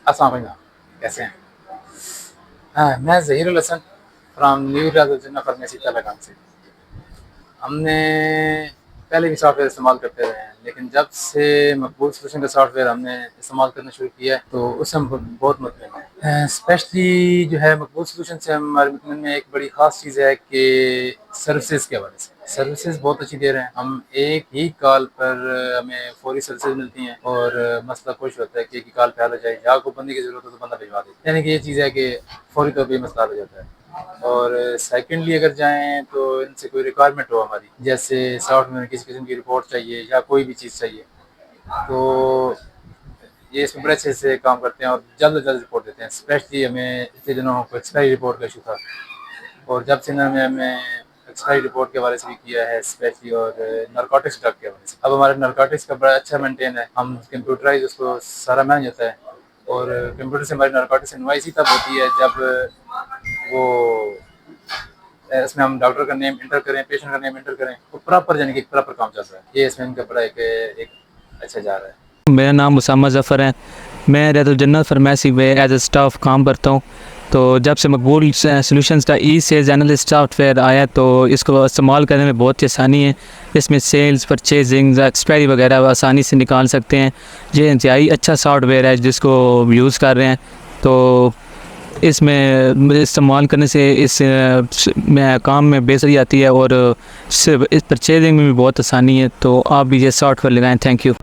अस्सलाम वालेकुम, कैसे हैं? हाँ, मैं Zaheerul Hasan from new राज़ुल pharmacy तलगाम से। हमने पहले भी सॉफ्टवेयर इस्तेमाल करते रहे हैं, लेकिन जब से मकबूल सॉल्यूशन का सॉफ्टवेयर हमने इस्तेमाल करना शुरू किया है, तो उससे हम बहुत मुतमिन हैं। स्पेशली जो है मकबूल सॉल्यूशन से हमारे मुतमिन में एक बड़ी ख़ास चीज़ है कि सर्विसेज़ के हवाले से। सर्विसेज़ बहुत अच्छी दे रहे हैं। हम एक ही कॉल पर हमें फौरी सर्विसेज़ मिलती हैं और मसला खुश होता है कि एक ही कॉल पे हल हो जाए। या कोई बंदे की ज़रूरत हो तो बंदा भिजवा देते हैं। यानी कि ये चीज़ है कि फौरी तौर पे ये मसला हल हो जाता है। और सेकंडली अगर जाएँ तो इनसे कोई रिक्वायरमेंट हो हमारी, जैसे सॉफ्टवेयर में किसी किस्म की रिपोर्ट चाहिए या कोई भी चीज़ चाहिए, तो ये इसमें बड़े अच्छे से काम करते हैं और जल्द से जल्द रिपोर्ट देते हैं। स्पेशली हमें इतने दिनों को एक्सपायरी रिपोर्ट का इशू था, और जब से इन्होंने हमें एक्सपायरी रिपोर्ट के हवाले से भी किया है स्पेशली, और नारकोटिक्स ड्रग के हवाले से, अब हमारे नारकोटिक्स का बड़ा अच्छा मेंटेन है। हम कंप्यूटराइज उसको सारा मैनेज होता है, और कंप्यूटर से हमारी नारकोटिक्स इनवाइस ही तब होती है जब वो इसमें हम डॉक्टर का नेम इंटर करें, पेशेंट का नेम इंटर करें, तो प्रॉपर यानी कि प्रॉपर काम चल रहा है। ये इसमें इनका बड़ा एक अच्छा जा रहा है। मेरा नाम उसामा ज़फ़र है। मैं रैदुल जन्नत फार्मेसी में एज ए स्टाफ काम करता हूँ। तो जब से मकबूल सॉल्यूशंस का ई सेल्स एनालिस्ट सॉफ्टवेयर आया, तो इसको इस्तेमाल करने में बहुत ही आसानी है। इसमें सेल्स, परचेजिंग, एक्सपायरी वगैरह आसानी से निकाल सकते हैं। ये इंतहाई अच्छा सॉफ्टवेयर है जिसको यूज़ कर रहे हैं। तो इसमें इस्तेमाल करने से इस में काम में बेहतरी आती है, और इस परचेजिंग में भी बहुत आसानी है। तो आप भी ये सॉफ्टवेयर लगाएँ। Thank you.